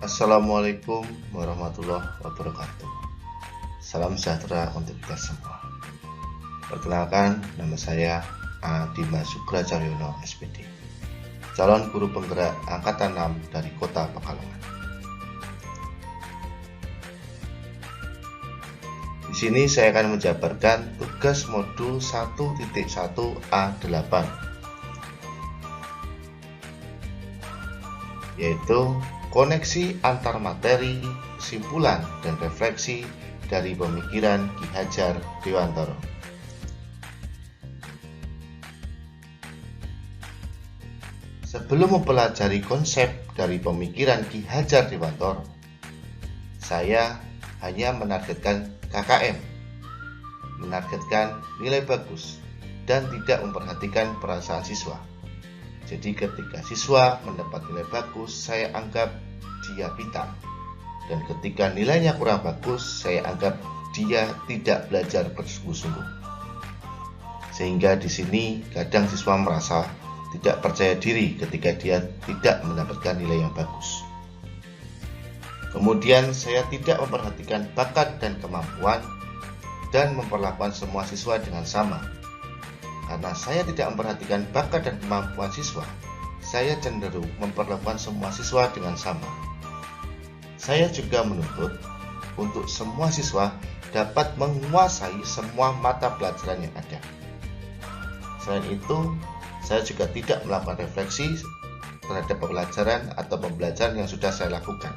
Assalamualaikum warahmatullahi wabarakatuh. Salam sejahtera untuk kita semua. Perkenalkan, nama saya Adima Sugra Caryono SPD, calon guru penggerak angkatan 6 dari Kota Pekalongan. Di sini saya akan menjabarkan tugas modul 1.1A8, yaitu koneksi antar materi, kesimpulan, dan refleksi dari pemikiran Ki Hajar Dewantara. Sebelum mempelajari konsep dari pemikiran Ki Hajar Dewantara, saya hanya menargetkan KKM, menargetkan nilai bagus, dan tidak memperhatikan perasaan siswa. Jadi ketika siswa mendapat nilai bagus, saya anggap dia pintar. Dan ketika nilainya kurang bagus, saya anggap dia tidak belajar bersungguh-sungguh. Sehingga di sini kadang siswa merasa tidak percaya diri ketika dia tidak mendapatkan nilai yang bagus. Kemudian saya tidak memperhatikan bakat dan kemampuan dan memperlakukan semua siswa dengan sama. Karena saya tidak memperhatikan bakat dan kemampuan siswa, saya cenderung memperlakukan semua siswa dengan sama. Saya juga menuntut untuk semua siswa dapat menguasai semua mata pelajaran yang ada. Selain itu, saya juga tidak melakukan refleksi terhadap pelajaran atau pembelajaran yang sudah saya lakukan.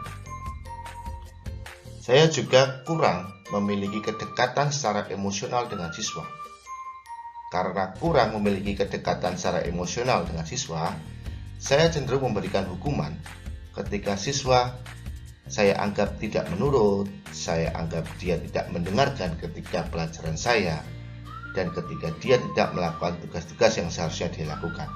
Saya juga kurang memiliki kedekatan secara emosional dengan siswa. Karena kurang memiliki kedekatan secara emosional dengan siswa, saya cenderung memberikan hukuman ketika siswa saya anggap tidak menurut, saya anggap dia tidak mendengarkan ketika pelajaran saya, dan ketika dia tidak melakukan tugas-tugas yang seharusnya dia lakukan.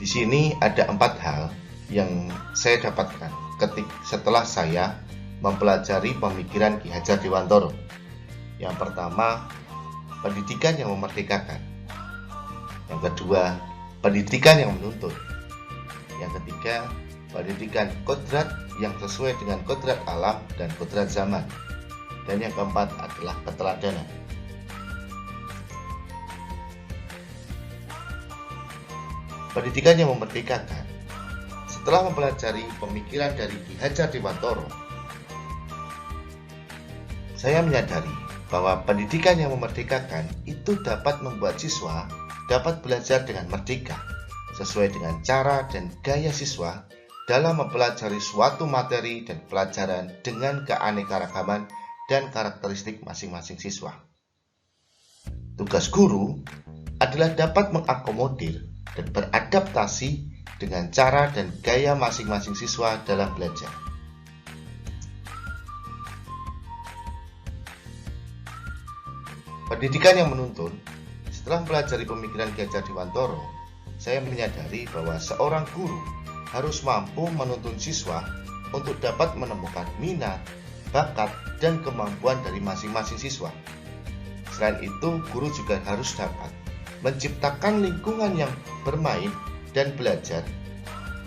Di sini ada 4 hal yang saya dapatkan setelah saya mempelajari pemikiran Ki Hajar Dewantara. Yang pertama, pendidikan yang memerdekakan. Yang kedua, pendidikan yang menuntut. Yang ketiga, pendidikan kodrat yang sesuai dengan kodrat alam dan kodrat zaman. Dan yang keempat adalah keteladanan. Pendidikan yang memerdekakan. Setelah mempelajari pemikiran dari Ki Hajar Dewantara, saya menyadari bahwa pendidikan yang memerdekakan itu dapat membuat siswa dapat belajar dengan merdeka, sesuai dengan cara dan gaya siswa dalam mempelajari suatu materi dan pelajaran dengan keanekaragaman dan karakteristik masing-masing siswa. Tugas guru adalah dapat mengakomodir dan beradaptasi dengan cara dan gaya masing-masing siswa dalam belajar. Pendidikan yang menuntun. Setelah mempelajari pemikiran Ki Hajar Dewantara, saya menyadari bahwa seorang guru harus mampu menuntun siswa untuk dapat menemukan minat, bakat, dan kemampuan dari masing-masing siswa. Selain itu, guru juga harus dapat menciptakan lingkungan yang bermain dan belajar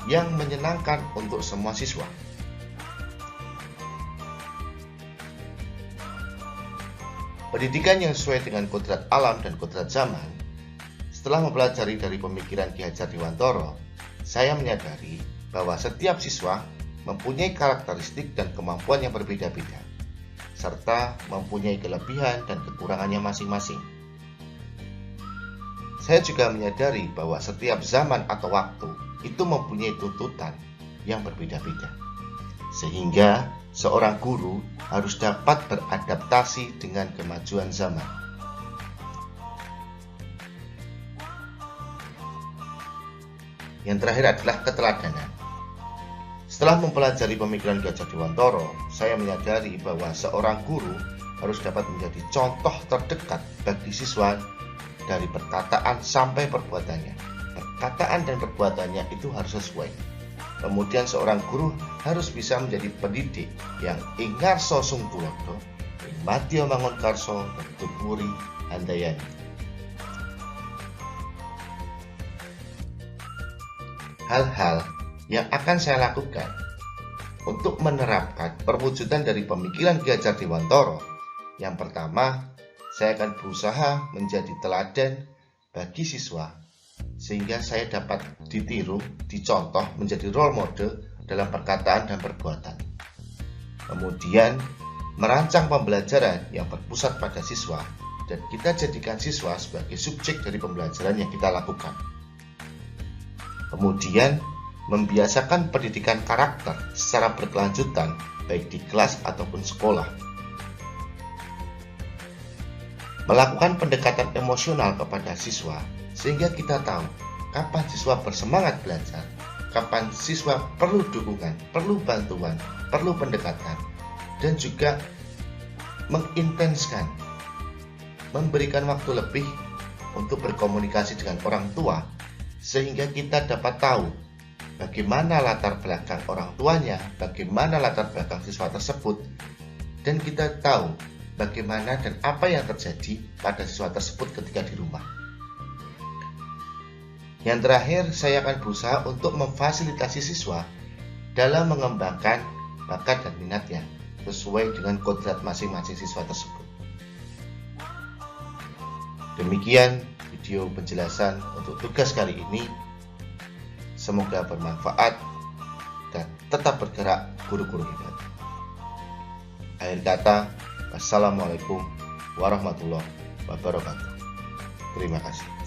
yang menyenangkan untuk semua siswa. Pendidikan yang sesuai dengan kodrat alam dan kodrat zaman. Setelah mempelajari dari pemikiran Ki Hajar Dewantara, saya menyadari bahwa setiap siswa mempunyai karakteristik dan kemampuan yang berbeda-beda, serta mempunyai kelebihan dan kekurangannya masing-masing. Saya juga menyadari bahwa setiap zaman atau waktu itu mempunyai tuntutan yang berbeda-beda, sehingga seorang guru harus dapat beradaptasi dengan kemajuan zaman. Yang terakhir adalah keteladanan. Setelah mempelajari pemikiran Ki Hajar Dewantara, saya menyadari bahwa seorang guru harus dapat menjadi contoh terdekat bagi siswa dari perkataan sampai perbuatannya. Perkataan dan perbuatannya itu harus sesuai. Kemudian seorang guru harus bisa menjadi pendidik yang ingarso sungtulodo, Madya Mangunkarso, Tuguri Handayani. hal-hal yang akan saya lakukan untuk menerapkan perwujudan dari pemikiran Ki Hajar Dewantara. Yang pertama, saya akan berusaha menjadi teladan bagi siswa, sehingga saya dapat ditiru, dicontoh, menjadi role model dalam perkataan dan perbuatan. Kemudian, merancang pembelajaran yang berpusat pada siswa, dan kita jadikan siswa sebagai subjek dari pembelajaran yang kita lakukan. Kemudian, membiasakan pendidikan karakter secara berkelanjutan, baik di kelas ataupun sekolah. Melakukan pendekatan emosional kepada siswa, sehingga kita tahu kapan siswa bersemangat belajar, kapan siswa perlu dukungan, perlu bantuan, perlu pendekatan, dan juga mengintenskan, memberikan waktu lebih untuk berkomunikasi dengan orang tua, sehingga kita dapat tahu bagaimana latar belakang orang tuanya, bagaimana latar belakang siswa tersebut, dan kita tahu bagaimana dan apa yang terjadi pada siswa tersebut ketika di rumah. Yang terakhir, saya akan berusaha untuk memfasilitasi siswa dalam mengembangkan bakat dan minatnya sesuai dengan kodrat masing-masing siswa tersebut. Demikian video penjelasan untuk tugas kali ini. Semoga bermanfaat dan tetap bergerak guru-guru hebat. Akhir kata, wassalamualaikum warahmatullahi wabarakatuh. Terima kasih.